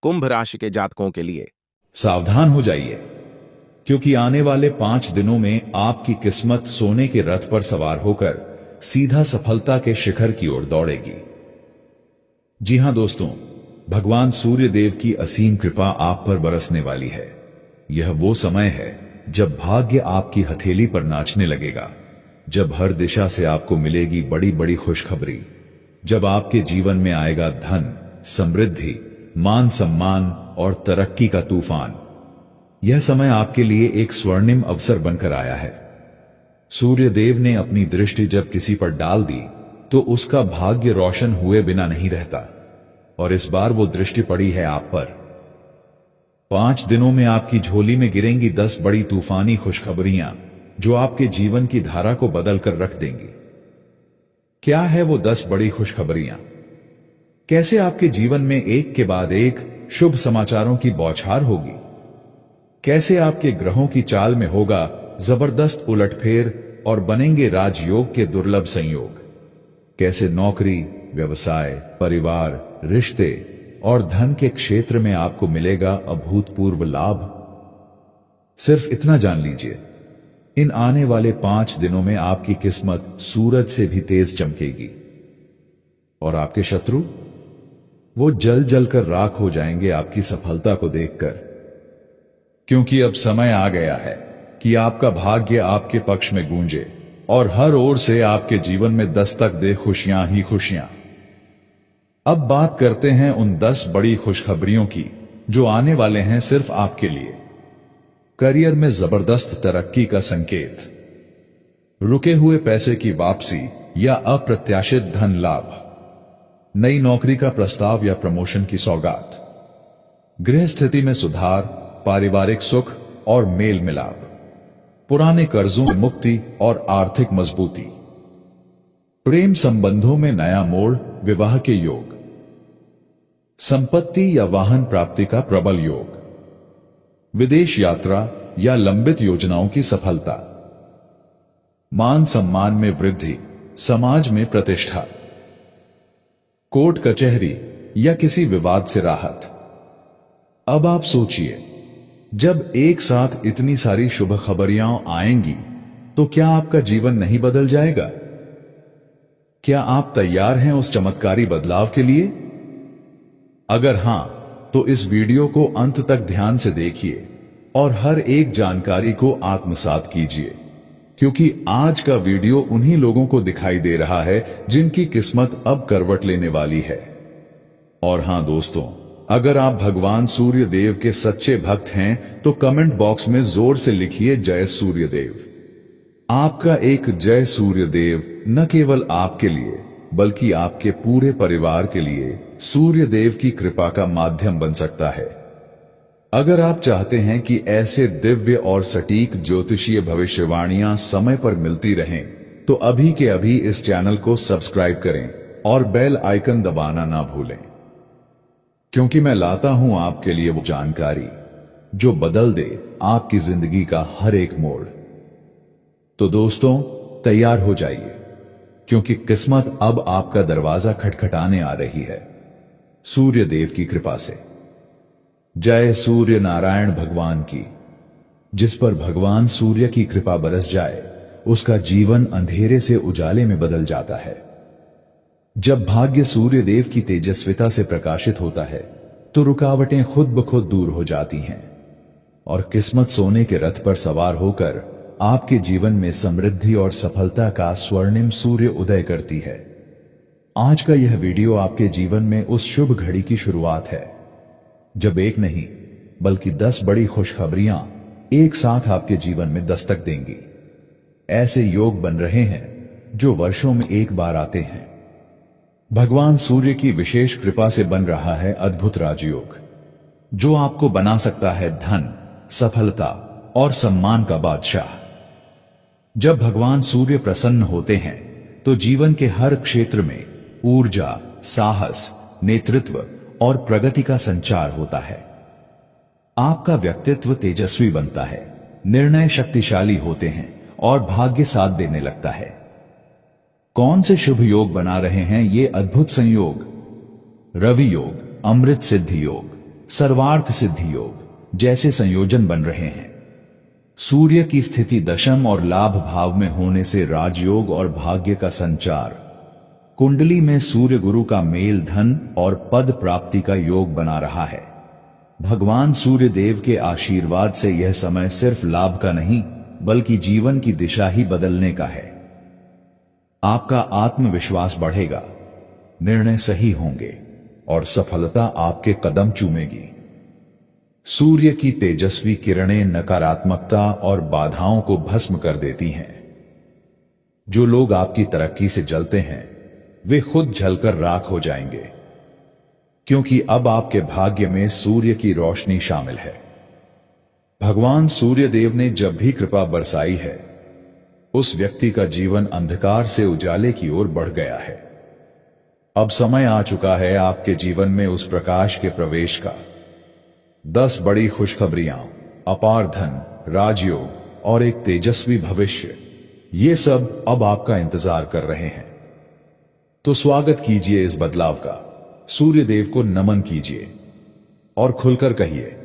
कुंभ राशि के जातकों के लिए। सावधान हो जाइए, क्योंकि आने वाले 5 दिनों में आपकी किस्मत सोने के रथ पर सवार होकर सीधा सफलता के शिखर की ओर दौड़ेगी। जी हां दोस्तों, भगवान सूर्य देव की असीम कृपा आप पर बरसने वाली है। यह वो समय है जब भाग्य आपकी हथेली पर नाचने लगेगा, जब हर दिशा से आपको मिलेगी बड़ी बड़ी खुशखबरी, जब आपके जीवन में आएगा धन, समृद्धि, मान सम्मान और तरक्की का तूफान। यह समय आपके लिए एक स्वर्णिम अवसर बनकर आया है। सूर्य देव ने अपनी दृष्टि जब किसी पर डाल दी तो उसका भाग्य रोशन हुए बिना नहीं रहता, और इस बार वो दृष्टि पड़ी है आप पर। 5 दिनों में आपकी झोली में गिरेंगी 10 बड़ी तूफानी खुशखबरियां, जो आपके जीवन की धारा को बदल कर रख देंगी। क्या है वो 10 बड़ी खुशखबरियां? कैसे आपके जीवन में एक के बाद एक शुभ समाचारों की बौछार होगी? कैसे आपके ग्रहों की चाल में होगा जबरदस्त उलटफेर और बनेंगे राजयोग के दुर्लभ संयोग? कैसे नौकरी, व्यवसाय, परिवार, रिश्ते और धन के क्षेत्र में आपको मिलेगा अभूतपूर्व लाभ? सिर्फ इतना जान लीजिए, इन आने वाले 5 दिनों में आपकी किस्मत सूरज से भी तेज चमकेगी, और आपके शत्रु वो जल जल कर राख हो जाएंगे आपकी सफलता को देखकर। क्योंकि अब समय आ गया है कि आपका भाग्य आपके पक्ष में गूंजे और हर ओर से आपके जीवन में दस्तक दे खुशियां ही खुशियां। अब बात करते हैं उन 10 बड़ी खुशखबरियों की जो आने वाले हैं सिर्फ आपके लिए। करियर में जबरदस्त तरक्की का संकेत, रुके हुए पैसे की वापसी या अप्रत्याशित धन लाभ, नई नौकरी का प्रस्ताव या प्रमोशन की सौगात, गृह स्थिति में सुधार, पारिवारिक सुख और मेल मिलाप, पुराने कर्जों से मुक्ति और आर्थिक मजबूती, प्रेम संबंधों में नया मोड़, विवाह के योग, संपत्ति या वाहन प्राप्ति का प्रबल योग, विदेश यात्रा या लंबित योजनाओं की सफलता, मान सम्मान में वृद्धि, समाज में प्रतिष्ठा, कोर्ट कचहरी या किसी विवाद से राहत। अब आप सोचिए, जब एक साथ इतनी सारी शुभ खबरियां आएंगी तो क्या आपका जीवन नहीं बदल जाएगा? क्या आप तैयार हैं उस चमत्कारी बदलाव के लिए? अगर हां, तो इस वीडियो को अंत तक ध्यान से देखिए और हर एक जानकारी को आत्मसात कीजिए, क्योंकि आज का वीडियो उन्हीं लोगों को दिखाई दे रहा है जिनकी किस्मत अब करवट लेने वाली है। और हां दोस्तों, अगर आप भगवान सूर्य देव के सच्चे भक्त हैं तो कमेंट बॉक्स में जोर से लिखिए जय सूर्य देव। आपका एक जय सूर्य देव न केवल आपके लिए बल्कि आपके पूरे परिवार के लिए सूर्य देव की कृपा का माध्यम बन सकता है। अगर आप चाहते हैं कि ऐसे दिव्य और सटीक ज्योतिषीय भविष्यवाणियां समय पर मिलती रहें, तो अभी के अभी इस चैनल को सब्सक्राइब करें और बेल आइकन दबाना ना भूलें, क्योंकि मैं लाता हूं आपके लिए वो जानकारी जो बदल दे आपकी जिंदगी का हर एक मोड़। तो दोस्तों, तैयार हो जाइए, क्योंकि किस्मत अब आपका दरवाजा खटखटाने आ रही है सूर्य देव की कृपा से। जय सूर्य नारायण भगवान की। जिस पर भगवान सूर्य की कृपा बरस जाए उसका जीवन अंधेरे से उजाले में बदल जाता है। जब भाग्य सूर्य देव की तेजस्विता से प्रकाशित होता है तो रुकावटें खुद ब खुद दूर हो जाती हैं और किस्मत सोने के रथ पर सवार होकर आपके जीवन में समृद्धि और सफलता का स्वर्णिम सूर्य उदय करती है। आज का यह वीडियो आपके जीवन में उस शुभ घड़ी की शुरुआत है जब एक नहीं बल्कि 10 बड़ी खुशखबरियां एक साथ आपके जीवन में दस्तक देंगी। ऐसे योग बन रहे हैं जो वर्षों में एक बार आते हैं। भगवान सूर्य की विशेष कृपा से बन रहा है अद्भुत राजयोग, जो आपको बना सकता है धन, सफलता और सम्मान का बादशाह। जब भगवान सूर्य प्रसन्न होते हैं तो जीवन के हर क्षेत्र में ऊर्जा, साहस, नेतृत्व और प्रगति का संचार होता है। आपका व्यक्तित्व तेजस्वी बनता है, निर्णय शक्तिशाली होते हैं और भाग्य साथ देने लगता है। कौन से शुभ योग बना रहे हैं ये अद्भुत संयोग? रवि योग, अमृत सिद्धि योग, सर्वार्थ सिद्धि योग जैसे संयोजन बन रहे हैं। सूर्य की स्थिति दशम और लाभ भाव में होने से राजयोग और भाग्य का संचार, कुंडली में सूर्य गुरु का मेल धन और पद प्राप्ति का योग बना रहा है। भगवान सूर्य देव के आशीर्वाद से यह समय सिर्फ लाभ का नहीं बल्कि जीवन की दिशा ही बदलने का है। आपका आत्मविश्वास बढ़ेगा, निर्णय सही होंगे और सफलता आपके कदम चूमेगी। सूर्य की तेजस्वी किरणें नकारात्मकता और बाधाओं को भस्म कर देती हैं। जो लोग आपकी तरक्की से जलते हैं वे खुद जलकर राख हो जाएंगे, क्योंकि अब आपके भाग्य में सूर्य की रोशनी शामिल है। भगवान सूर्य देव ने जब भी कृपा बरसाई है उस व्यक्ति का जीवन अंधकार से उजाले की ओर बढ़ गया है। अब समय आ चुका है आपके जीवन में उस प्रकाश के प्रवेश का। 10 बड़ी खुशखबरियां, अपार धन, राजयोग और एक तेजस्वी भविष्य, ये सब अब आपका इंतजार कर रहे हैं। तो स्वागत कीजिए इस बदलाव का, सूर्य देव को नमन कीजिए और खुलकर कहिए,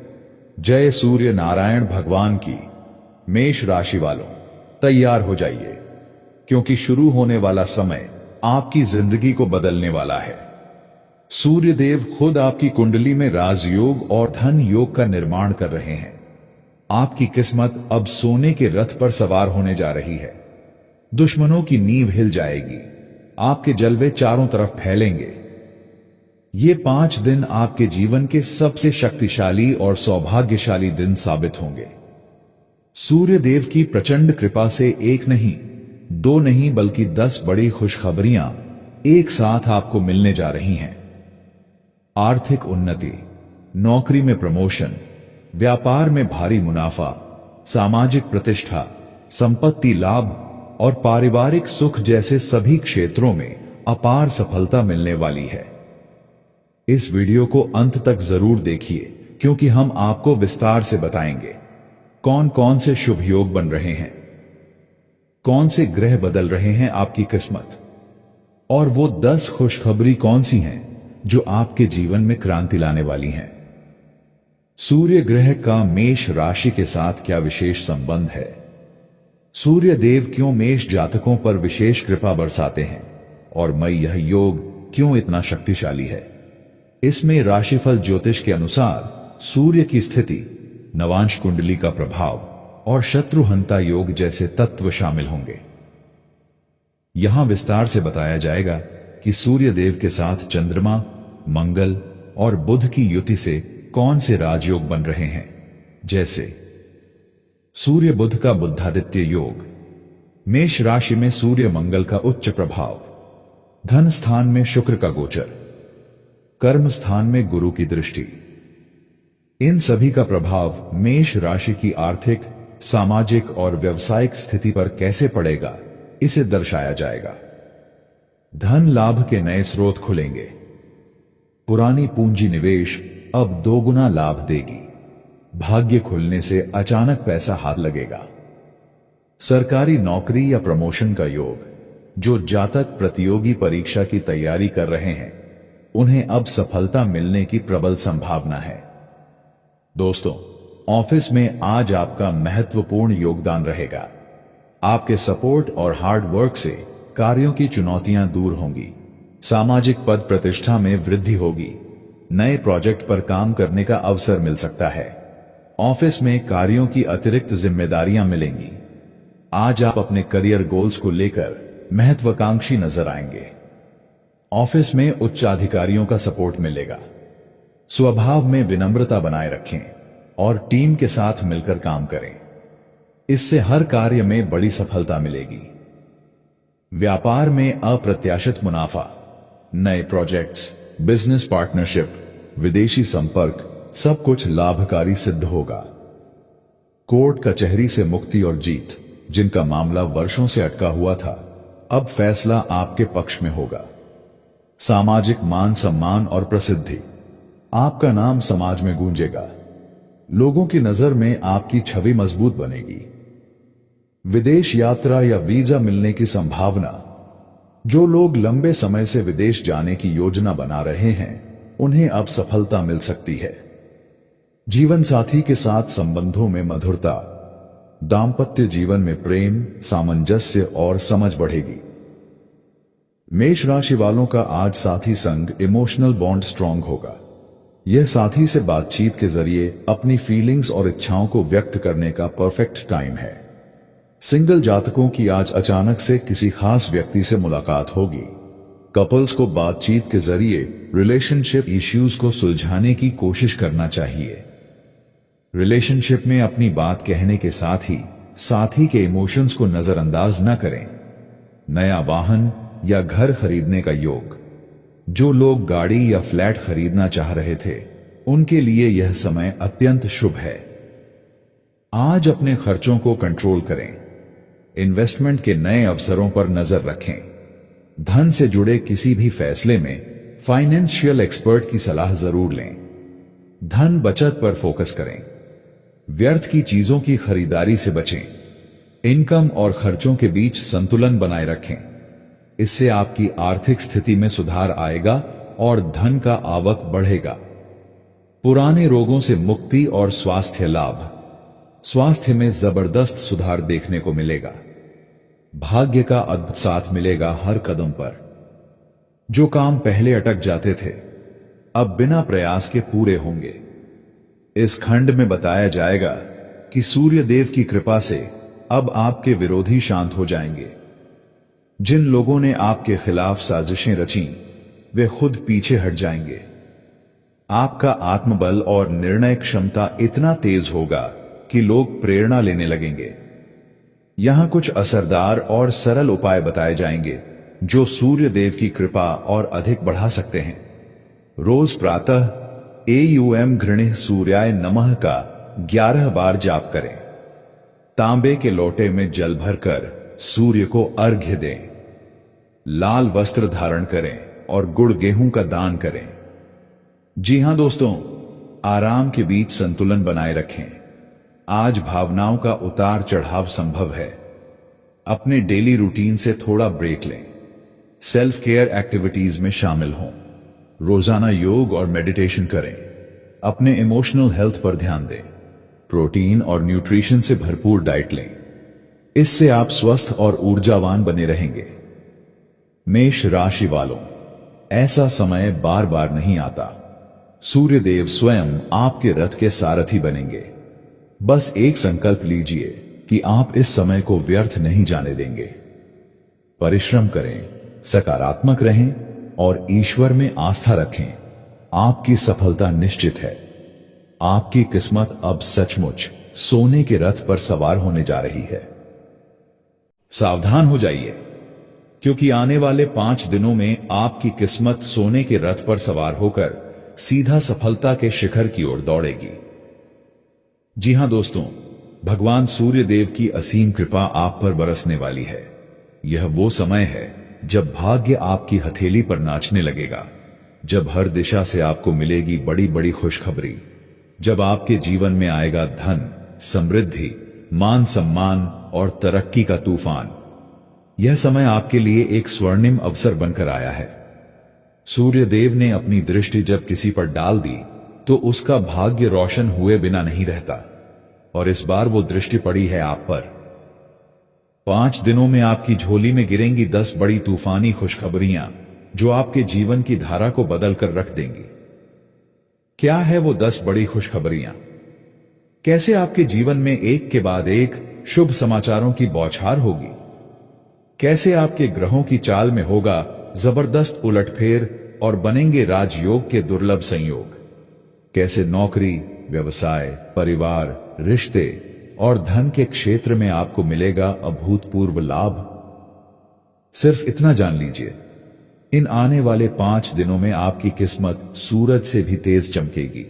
जय सूर्य नारायण भगवान की। मेष राशि वालों, तैयार हो जाइए, क्योंकि शुरू होने वाला समय आपकी जिंदगी को बदलने वाला है। सूर्य देव खुद आपकी कुंडली में राजयोग और धन योग का निर्माण कर रहे हैं। आपकी किस्मत अब सोने के रथ पर सवार होने जा रही है। दुश्मनों की नींव हिल जाएगी, आपके जलवे चारों तरफ फैलेंगे। ये 5 दिन आपके जीवन के सबसे शक्तिशाली और सौभाग्यशाली दिन साबित होंगे। सूर्य देव की प्रचंड कृपा से एक नहीं, 2 नहीं बल्कि 10 बड़ी खुशखबरियां एक साथ आपको मिलने जा रही हैं। आर्थिक उन्नति, नौकरी में प्रमोशन, व्यापार में भारी मुनाफा, सामाजिक प्रतिष्ठा, संपत्ति लाभ और पारिवारिक सुख जैसे सभी क्षेत्रों में अपार सफलता मिलने वाली है। इस वीडियो को अंत तक जरूर देखिए, क्योंकि हम आपको विस्तार से बताएंगे कौन कौन से शुभ योग बन रहे हैं, कौन से ग्रह बदल रहे हैं आपकी किस्मत, और वो 10 खुशखबरी कौन सी हैं जो आपके जीवन में क्रांति लाने वाली हैं। सूर्य ग्रह का मेष राशि के साथ क्या विशेष संबंध है? सूर्य देव क्यों मेष जातकों पर विशेष कृपा बरसाते हैं और मैं यह योग क्यों इतना शक्तिशाली है? इसमें राशिफल ज्योतिष के अनुसार सूर्य की स्थिति, नवांश कुंडली का प्रभाव और शत्रुहंता योग जैसे तत्व शामिल होंगे। यहां विस्तार से बताया जाएगा कि सूर्य देव के साथ चंद्रमा, मंगल और बुध की युति से कौन से राजयोग बन रहे हैं, जैसे सूर्य बुध का बुद्धादित्य योग, मेष राशि में सूर्य मंगल का उच्च प्रभाव, धन स्थान में शुक्र का गोचर, कर्म स्थान में गुरु की दृष्टि। इन सभी का प्रभाव मेष राशि की आर्थिक, सामाजिक और व्यावसायिक स्थिति पर कैसे पड़ेगा, इसे दर्शाया जाएगा। धन लाभ के नए स्रोत खुलेंगे। पुरानी पूंजी निवेश अब 2 गुना लाभ देगी। भाग्य खुलने से अचानक पैसा हाथ लगेगा। सरकारी नौकरी या प्रमोशन का योग, जो जातक प्रतियोगी परीक्षा की तैयारी कर रहे हैं उन्हें अब सफलता मिलने की प्रबल संभावना है। दोस्तों, ऑफिस में आज आपका महत्वपूर्ण योगदान रहेगा। आपके सपोर्ट और हार्ड वर्क से कार्यों की चुनौतियां दूर होंगी। सामाजिक पद प्रतिष्ठा में वृद्धि होगी। नए प्रोजेक्ट पर काम करने का अवसर मिल सकता है। ऑफिस में कार्यों की अतिरिक्त जिम्मेदारियां मिलेंगी। आज आप अपने करियर गोल्स को लेकर महत्वाकांक्षी नजर आएंगे। ऑफिस में उच्चाधिकारियों का सपोर्ट मिलेगा। स्वभाव में विनम्रता बनाए रखें और टीम के साथ मिलकर काम करें। इससे हर कार्य में बड़ी सफलता मिलेगी। व्यापार में अप्रत्याशित मुनाफा, नए प्रोजेक्ट्स, बिजनेस पार्टनरशिप, विदेशी संपर्क, सब कुछ लाभकारी सिद्ध होगा। कोर्ट कचहरी से मुक्ति और जीत, जिनका मामला वर्षों से अटका हुआ था, अब फैसला आपके पक्ष में होगा। सामाजिक मान सम्मान और प्रसिद्धि, आपका नाम समाज में गूंजेगा। लोगों की नजर में आपकी छवि मजबूत बनेगी। विदेश यात्रा या वीजा मिलने की संभावना, जो लोग लंबे समय से विदेश जाने की योजना बना रहे हैं उन्हें अब सफलता मिल सकती है। जीवन साथी के साथ संबंधों में मधुरता, दाम्पत्य जीवन में प्रेम, सामंजस्य और समझ बढ़ेगी। मेष राशि वालों का आज साथी संग इमोशनल बॉन्ड स्ट्रांग होगा। यह साथी से बातचीत के जरिए अपनी फीलिंग्स और इच्छाओं को व्यक्त करने का परफेक्ट टाइम है। सिंगल जातकों की आज अचानक से किसी खास व्यक्ति से मुलाकात होगी। कपल्स को बातचीत के जरिए रिलेशनशिप इश्यूज को सुलझाने की कोशिश करना चाहिए। रिलेशनशिप में अपनी बात कहने के साथ ही साथी के इमोशंस को नजरअंदाज न करें। नया वाहन या घर खरीदने का योग। जो लोग गाड़ी या फ्लैट खरीदना चाह रहे थे, उनके लिए यह समय अत्यंत शुभ है। आज अपने खर्चों को कंट्रोल करें। इन्वेस्टमेंट के नए अवसरों पर नजर रखें। धन से जुड़े किसी भी फैसले में फाइनेंशियल एक्सपर्ट की सलाह जरूर लें। धन बचत पर फोकस करें। व्यर्थ की चीजों की खरीदारी से बचें। इनकम और खर्चों के बीच संतुलन बनाए रखें। इससे आपकी आर्थिक स्थिति में सुधार आएगा और धन का आवक बढ़ेगा। पुराने रोगों से मुक्ति और स्वास्थ्य लाभ। स्वास्थ्य में जबरदस्त सुधार देखने को मिलेगा। भाग्य का अद्भुत साथ मिलेगा हर कदम पर। जो काम पहले अटक जाते थे, अब बिना प्रयास के पूरे होंगे। इस खंड में बताया जाएगा कि सूर्य देव की कृपा से अब आपके विरोधी शांत हो जाएंगे। जिन लोगों ने आपके खिलाफ साजिशें रची, वे खुद पीछे हट जाएंगे। आपका आत्मबल और निर्णय क्षमता इतना तेज होगा कि लोग प्रेरणा लेने लगेंगे। यहां कुछ असरदार और सरल उपाय बताए जाएंगे जो सूर्य देव की कृपा और अधिक बढ़ा सकते हैं। रोज प्रातः एयूएम घृणिः सूर्याय नमः का 11 बार जाप करें। तांबे के लोटे में जल भरकर सूर्य को अर्घ्य दें। लाल वस्त्र धारण करें और गुड़ गेहूं का दान करें। जी हां दोस्तों, आराम के बीच संतुलन बनाए रखें। आज भावनाओं का उतार चढ़ाव संभव है। अपने डेली रूटीन से थोड़ा ब्रेक लें। सेल्फ केयर एक्टिविटीज में शामिल हों। रोजाना योग और मेडिटेशन करें। अपने इमोशनल हेल्थ पर ध्यान दें। प्रोटीन और न्यूट्रिशन से भरपूर डाइट लें। इससे आप स्वस्थ और ऊर्जावान बने रहेंगे। मेष राशि वालों, ऐसा समय बार बार नहीं आता। सूर्यदेव स्वयं आपके रथ के सारथी बनेंगे। बस एक संकल्प लीजिए कि आप इस समय को व्यर्थ नहीं जाने देंगे। परिश्रम करें, सकारात्मक रहें और ईश्वर में आस्था रखें। आपकी सफलता निश्चित है। आपकी किस्मत अब सचमुच सोने के रथ पर सवार होने जा रही है। सावधान हो जाइए, क्योंकि आने वाले 5 दिनों में आपकी किस्मत सोने के रथ पर सवार होकर सीधा सफलता के शिखर की ओर दौड़ेगी। जी हां दोस्तों, भगवान सूर्य देव की असीम कृपा आप पर बरसने वाली है। यह वो समय है जब भाग्य आपकी हथेली पर नाचने लगेगा, जब हर दिशा से आपको मिलेगी बड़ी बड़ी खुशखबरी, जब आपके जीवन में आएगा धन, समृद्धि, मान सम्मान और तरक्की का तूफान। यह समय आपके लिए एक स्वर्णिम अवसर बनकर आया है। सूर्य देव ने अपनी दृष्टि जब किसी पर डाल दी तो उसका भाग्य रोशन हुए बिना नहीं रहता, और इस बार वो दृष्टि पड़ी है आप पर। 5 दिनों में आपकी झोली में गिरेंगी 10 बड़ी तूफानी खुशखबरियां जो आपके जीवन की धारा को बदल कर रख देंगी। क्या है वो 10 बड़ी खुशखबरियां? कैसे आपके जीवन में एक के बाद एक शुभ समाचारों की बौछार होगी? कैसे आपके ग्रहों की चाल में होगा जबरदस्त उलटफेर और बनेंगे राजयोग के दुर्लभ संयोग? कैसे नौकरी, व्यवसाय, परिवार, रिश्ते और धन के क्षेत्र में आपको मिलेगा अभूतपूर्व लाभ? सिर्फ इतना जान लीजिए, इन आने वाले 5 दिनों में आपकी किस्मत सूरज से भी तेज चमकेगी,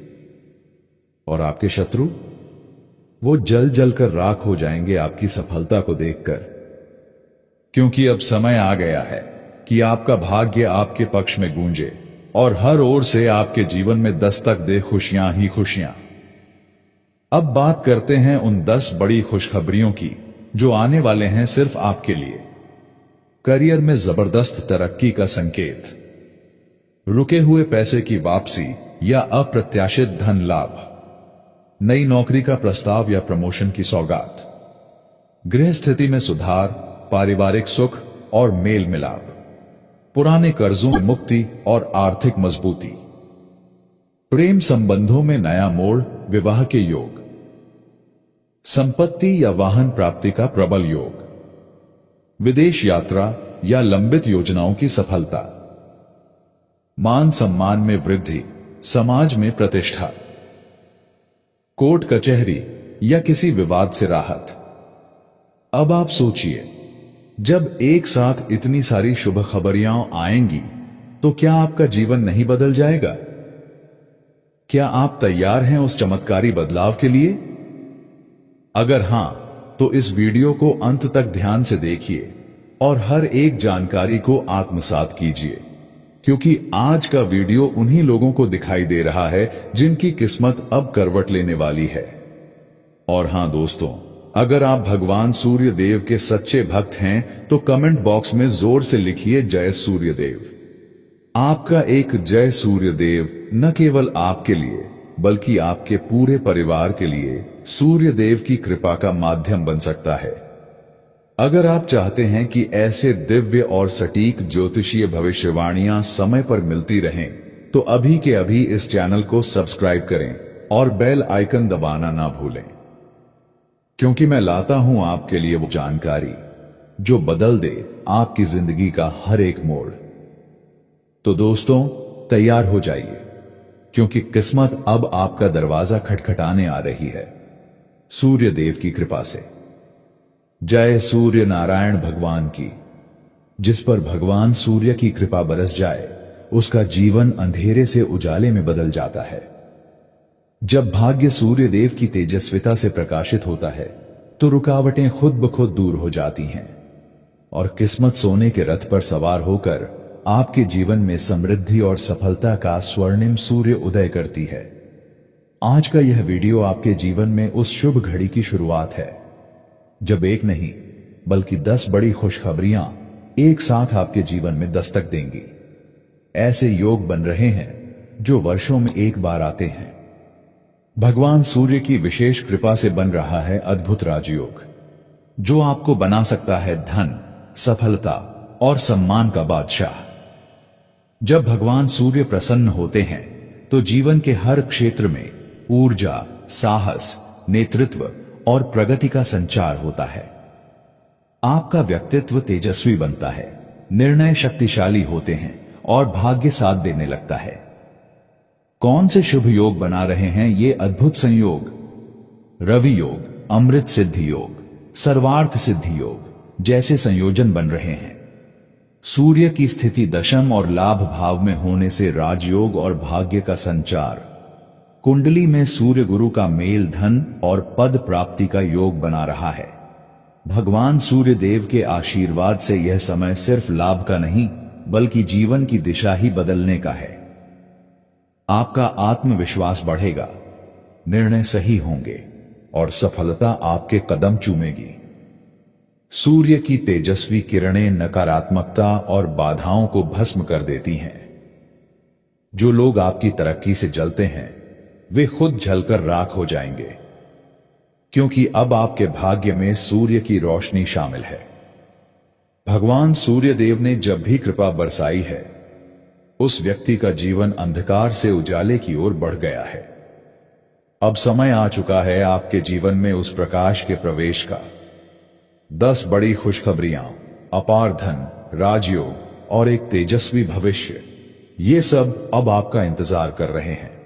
और आपके शत्रु वो जल जल कर राख हो जाएंगे आपकी सफलता को देखकर। क्योंकि अब समय आ गया है कि आपका भाग्य आपके पक्ष में गूंजे और हर ओर से आपके जीवन में दस्तक दे खुशियां ही खुशियां। अब बात करते हैं उन 10 बड़ी खुशखबरियों की जो आने वाले हैं सिर्फ आपके लिए। करियर में जबरदस्त तरक्की का संकेत, रुके हुए पैसे की वापसी या अप्रत्याशित धन लाभ, नई नौकरी का प्रस्ताव या प्रमोशन की सौगात, गृह स्थिति में सुधार, पारिवारिक सुख और मेल मिलाप, पुराने कर्जों से मुक्ति और आर्थिक मजबूती, प्रेम संबंधों में नया मोड़, विवाह के योग, संपत्ति या वाहन प्राप्ति का प्रबल योग, विदेश यात्रा या लंबित योजनाओं की सफलता, मान सम्मान में वृद्धि, समाज में प्रतिष्ठा, कोर्ट कचहरी या किसी विवाद से राहत। अब आप सोचिए, जब एक साथ इतनी सारी शुभ खबरियां आएंगी तो क्या आपका जीवन नहीं बदल जाएगा? क्या आप तैयार हैं उस चमत्कारी बदलाव के लिए? अगर हां, तो इस वीडियो को अंत तक ध्यान से देखिए और हर एक जानकारी को आत्मसात कीजिए, क्योंकि आज का वीडियो उन्हीं लोगों को दिखाई दे रहा है जिनकी किस्मत अब करवट लेने वाली है। और हां दोस्तों, अगर आप भगवान सूर्य देव के सच्चे भक्त हैं तो कमेंट बॉक्स में जोर से लिखिए जय सूर्य देव। आपका एक जय सूर्य देव न केवल आपके लिए बल्कि आपके पूरे परिवार के लिए सूर्य देव की कृपा का माध्यम बन सकता है। अगर आप चाहते हैं कि ऐसे दिव्य और सटीक ज्योतिषीय भविष्यवाणियां समय पर मिलती रहें, तो अभी के अभी इस चैनल को सब्सक्राइब करें और बेल आइकन दबाना ना भूलें, क्योंकि मैं लाता हूं आपके लिए वो जानकारी जो बदल दे आपकी जिंदगी का हर एक मोड़। तो दोस्तों, तैयार हो जाइए, क्योंकि किस्मत अब आपका दरवाजा खटखटाने आ रही है सूर्य देव की कृपा से। जय सूर्य नारायण भगवान की। जिस पर भगवान सूर्य की कृपा बरस जाए, उसका जीवन अंधेरे से उजाले में बदल जाता है। जब भाग्य सूर्य देव की तेजस्विता से प्रकाशित होता है, तो रुकावटें खुद ब खुद दूर हो जाती हैं और किस्मत सोने के रथ पर सवार होकर आपके जीवन में समृद्धि और सफलता का स्वर्णिम सूर्य उदय करती है। आज का यह वीडियो आपके जीवन में उस शुभ घड़ी की शुरुआत है जब एक नहीं बल्कि 10 बड़ी खुशखबरियां एक साथ आपके जीवन में दस्तक देंगी। ऐसे योग बन रहे हैं जो वर्षों में एक बार आते हैं। भगवान सूर्य की विशेष कृपा से बन रहा है अद्भुत राजयोग, जो आपको बना सकता है धन, सफलता और सम्मान का बादशाह। जब भगवान सूर्य प्रसन्न होते हैं तो जीवन के हर क्षेत्र में ऊर्जा, साहस, नेतृत्व और प्रगति का संचार होता है। आपका व्यक्तित्व तेजस्वी बनता है, निर्णय शक्तिशाली होते हैं और भाग्य साथ देने लगता है। कौन से शुभ योग बना रहे हैं ये अद्भुत संयोग? रवि योग, अमृत सिद्धि योग, सर्वार्थ सिद्धि योग जैसे संयोजन बन रहे हैं। सूर्य की स्थिति दशम और लाभ भाव में होने से राजयोग और भाग्य का संचार, कुंडली में सूर्य गुरु का मेल धन और पद प्राप्ति का योग बना रहा है। भगवान सूर्य देव के आशीर्वाद से यह समय सिर्फ लाभ का नहीं बल्कि जीवन की दिशा ही बदलने का है। आपका आत्मविश्वास बढ़ेगा, निर्णय सही होंगे और सफलता आपके कदम चूमेगी। सूर्य की तेजस्वी किरणें नकारात्मकता और बाधाओं को भस्म कर देती हैं। जो लोग आपकी तरक्की से जलते हैं, वे खुद जलकर राख हो जाएंगे, क्योंकि अब आपके भाग्य में सूर्य की रोशनी शामिल है। भगवान सूर्य देव ने जब भी कृपा बरसाई है, उस व्यक्ति का जीवन अंधकार से उजाले की ओर बढ़ गया है। अब समय आ चुका है आपके जीवन में उस प्रकाश के प्रवेश का। 10 बड़ी खुशखबरियां, अपार धन, राजयोग और एक तेजस्वी भविष्य, ये सब अब आपका इंतजार कर रहे हैं।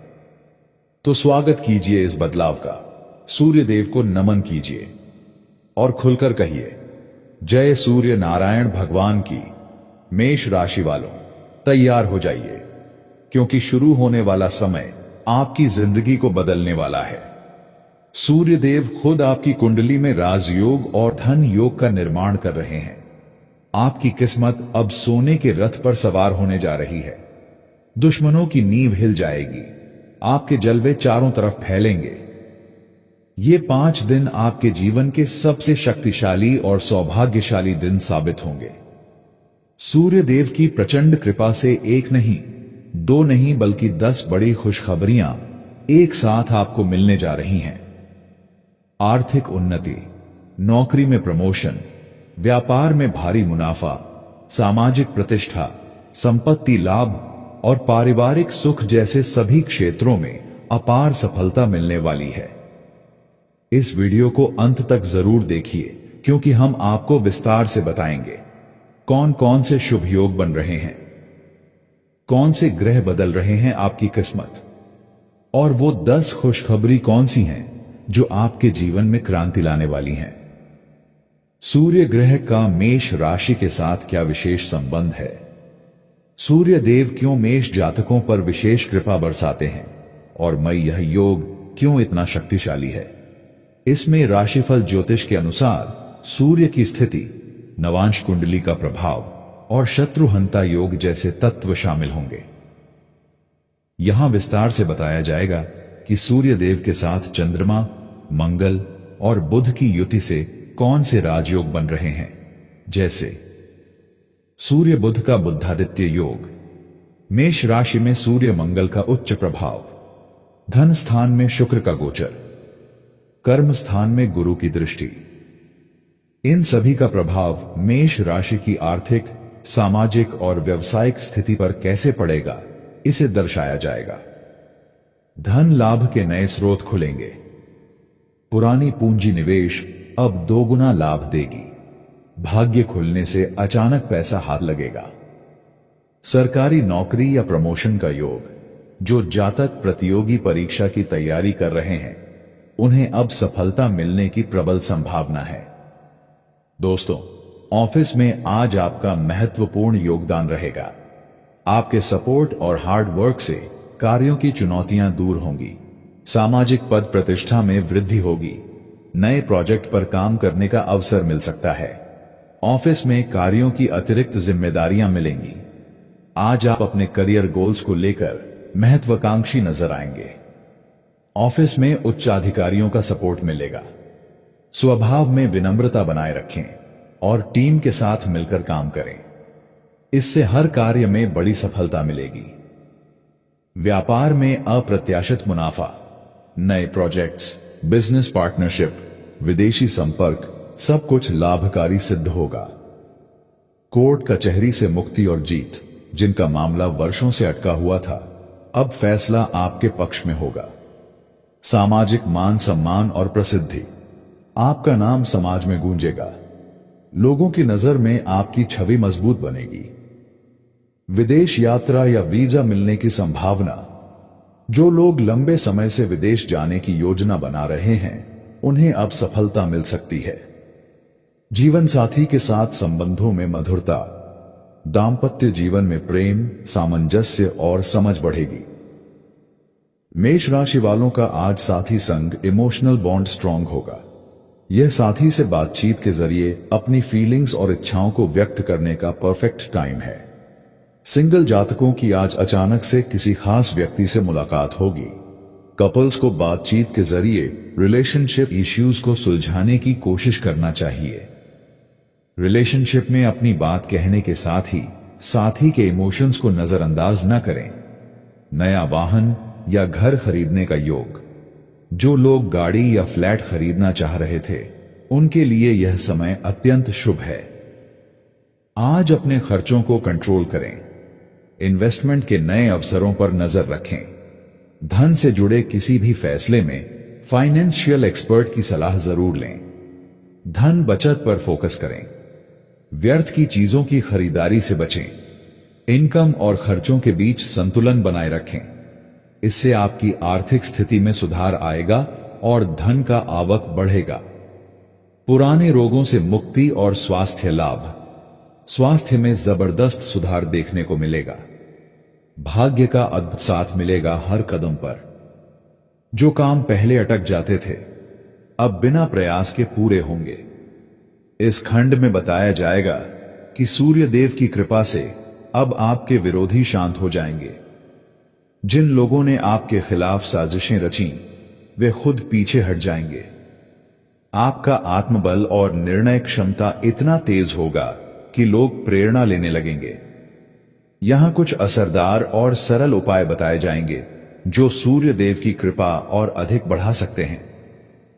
तो स्वागत कीजिए इस बदलाव का, सूर्य देव को नमन कीजिए और खुलकर कहिए जय सूर्य नारायण भगवान की। मेष राशि वालों, तैयार हो जाइए, क्योंकि शुरू होने वाला समय आपकी जिंदगी को बदलने वाला है। सूर्य देव खुद आपकी कुंडली में राजयोग और धन योग का निर्माण कर रहे हैं। आपकी किस्मत अब सोने के रथ पर सवार होने जा रही है। दुश्मनों की नींव हिल जाएगी, आपके जलवे चारों तरफ फैलेंगे। ये 5 दिन आपके जीवन के सबसे शक्तिशाली और सौभाग्यशाली दिन साबित होंगे। सूर्य देव की प्रचंड कृपा से एक नहीं, 2 नहीं बल्कि 10 बड़ी खुशखबरियां एक साथ आपको मिलने जा रही हैं। आर्थिक उन्नति, नौकरी में प्रमोशन, व्यापार में भारी मुनाफा, सामाजिक प्रतिष्ठा, संपत्ति लाभ और पारिवारिक सुख जैसे सभी क्षेत्रों में अपार सफलता मिलने वाली है। इस वीडियो को अंत तक जरूर देखिए, क्योंकि हम आपको विस्तार से बताएंगे कौन कौन से शुभ योग बन रहे हैं, कौन से ग्रह बदल रहे हैं आपकी किस्मत, और वो 10 खुशखबरी कौन सी हैं जो आपके जीवन में क्रांति लाने वाली हैं। सूर्य ग्रह का मेष राशि के साथ क्या विशेष संबंध है? सूर्य देव क्यों मेष जातकों पर विशेष कृपा बरसाते हैं, और मई यह योग क्यों इतना शक्तिशाली है? इसमें राशिफल ज्योतिष के अनुसार सूर्य की स्थिति, नवांश कुंडली का प्रभाव और शत्रुहंता योग जैसे तत्व शामिल होंगे। यहां विस्तार से बताया जाएगा कि सूर्य देव के साथ चंद्रमा, मंगल और बुध की युति से कौन से राजयोग बन रहे हैं, जैसे सूर्य बुध का बुद्धादित्य योग, मेष राशि में सूर्य मंगल का उच्च प्रभाव, धन स्थान में शुक्र का गोचर, कर्म स्थान में गुरु की दृष्टि। इन सभी का प्रभाव मेष राशि की आर्थिक, सामाजिक और व्यावसायिक स्थिति पर कैसे पड़ेगा, इसे दर्शाया जाएगा। धन लाभ के नए स्रोत खुलेंगे। पुरानी पूंजी निवेश अब 2 गुना लाभ देगी। भाग्य खुलने से अचानक पैसा हाथ लगेगा। सरकारी नौकरी या प्रमोशन का योग, जो जातक प्रतियोगी परीक्षा की तैयारी कर रहे हैं, उन्हें अब सफलता मिलने की प्रबल संभावना है। दोस्तों, ऑफिस में आज आपका महत्वपूर्ण योगदान रहेगा। आपके सपोर्ट और हार्ड वर्क से कार्यों की चुनौतियां दूर होंगी। सामाजिक पद प्रतिष्ठा में वृद्धि होगी। नए प्रोजेक्ट पर काम करने का अवसर मिल सकता है। ऑफिस में कार्यों की अतिरिक्त जिम्मेदारियां मिलेंगी। आज आप अपने करियर गोल्स को लेकर महत्वाकांक्षी नजर आएंगे। ऑफिस में उच्चाधिकारियों का सपोर्ट मिलेगा। स्वभाव में विनम्रता बनाए रखें और टीम के साथ मिलकर काम करें। इससे हर कार्य में बड़ी सफलता मिलेगी। व्यापार में अप्रत्याशित मुनाफा, नए प्रोजेक्ट्स, बिजनेस पार्टनरशिप, विदेशी संपर्क, सब कुछ लाभकारी सिद्ध होगा। कोर्ट कचहरी से मुक्ति और जीत, जिनका मामला वर्षों से अटका हुआ था, अब फैसला आपके पक्ष में होगा। सामाजिक मान सम्मान और प्रसिद्धि, आपका नाम समाज में गूंजेगा। लोगों की नजर में आपकी छवि मजबूत बनेगी। विदेश यात्रा या वीजा मिलने की संभावना, जो लोग लंबे समय से विदेश जाने की योजना बना रहे हैं, उन्हें अब सफलता मिल सकती है। जीवन साथी के साथ संबंधों में मधुरता, दाम्पत्य जीवन में प्रेम, सामंजस्य और समझ बढ़ेगी। मेष राशि वालों का आज साथी संग इमोशनल बॉन्ड स्ट्रांग होगा। यह साथी से बातचीत के जरिए अपनी फीलिंग्स और इच्छाओं को व्यक्त करने का परफेक्ट टाइम है। सिंगल जातकों की आज अचानक से किसी खास व्यक्ति से मुलाकात होगी। कपल्स को बातचीत के जरिए रिलेशनशिप इश्यूज को सुलझाने की कोशिश करना चाहिए। रिलेशनशिप में अपनी बात कहने के साथ ही साथी के इमोशंस को नजरअंदाज न करें। नया वाहन या घर खरीदने का योग, जो लोग गाड़ी या फ्लैट खरीदना चाह रहे थे, उनके लिए यह समय अत्यंत शुभ है। आज अपने खर्चों को कंट्रोल करें। इन्वेस्टमेंट के नए अवसरों पर नजर रखें। धन से जुड़े किसी भी फैसले में फाइनेंशियल एक्सपर्ट की सलाह जरूर लें। धन बचत पर फोकस करें। व्यर्थ की चीजों की खरीदारी से बचें। इनकम और खर्चों के बीच संतुलन बनाए रखें। इससे आपकी आर्थिक स्थिति में सुधार आएगा और धन का आवक बढ़ेगा। पुराने रोगों से मुक्ति और स्वास्थ्य लाभ, स्वास्थ्य में जबरदस्त सुधार देखने को मिलेगा। भाग्य का अद्भुत साथ मिलेगा हर कदम पर। जो काम पहले अटक जाते थे, अब बिना प्रयास के पूरे होंगे। इस खंड में बताया जाएगा कि सूर्य देव की कृपा से अब आपके विरोधी शांत हो जाएंगे। जिन लोगों ने आपके खिलाफ साजिशें रची, वे खुद पीछे हट जाएंगे। आपका आत्मबल और निर्णय क्षमता इतना तेज होगा कि लोग प्रेरणा लेने लगेंगे। यहां कुछ असरदार और सरल उपाय बताए जाएंगे जो सूर्य देव की कृपा और अधिक बढ़ा सकते हैं।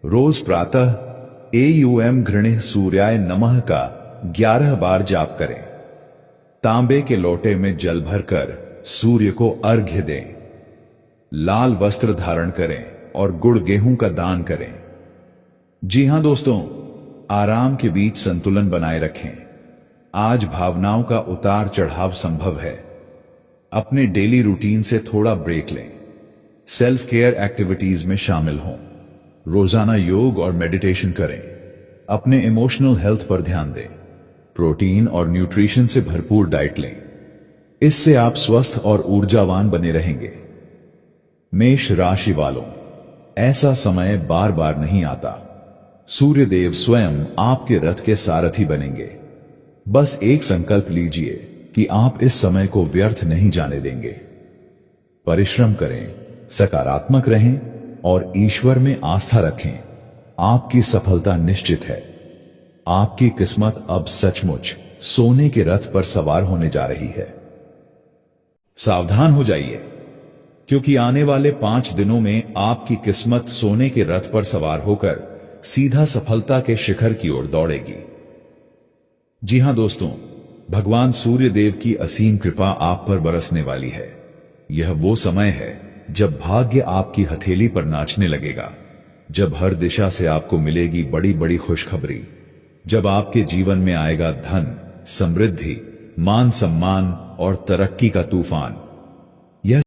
रोज प्रातः एयूएम घृणिः सूर्याय नमः का 11 बार जाप करें। तांबे के लोटे में जल भरकर सूर्य को अर्घ्य दें। लाल वस्त्र धारण करें और गुड़ गेहूं का दान करें। जी हां दोस्तों, आराम के बीच संतुलन बनाए रखें। आज भावनाओं का उतार चढ़ाव संभव है। अपने डेली रूटीन से थोड़ा ब्रेक लें। सेल्फ केयर एक्टिविटीज में शामिल हों। रोजाना योग और मेडिटेशन करें। अपने इमोशनल हेल्थ पर ध्यान दें। प्रोटीन और न्यूट्रिशन से भरपूर डाइट लें। इससे आप स्वस्थ और ऊर्जावान बने रहेंगे। मेष राशि वालों, ऐसा समय बार बार नहीं आता। सूर्यदेव स्वयं आपके रथ के सारथी बनेंगे। बस एक संकल्प लीजिए कि आप इस समय को व्यर्थ नहीं जाने देंगे। परिश्रम करें, सकारात्मक रहें और ईश्वर में आस्था रखें। आपकी सफलता निश्चित है। आपकी किस्मत अब सचमुच सोने के रथ पर सवार होने जा रही है। सावधान हो जाइए, क्योंकि आने वाले 5 दिनों में आपकी किस्मत सोने के रथ पर सवार होकर सीधा सफलता के शिखर की ओर दौड़ेगी। जी हां दोस्तों, भगवान सूर्यदेव की असीम कृपा आप पर बरसने वाली है। यह वो समय है जब भाग्य आपकी हथेली पर नाचने लगेगा, जब हर दिशा से आपको मिलेगी बड़ी बड़ी खुशखबरी, जब आपके जीवन में आएगा धन, समृद्धि, मान सम्मान और तरक्की का तूफान।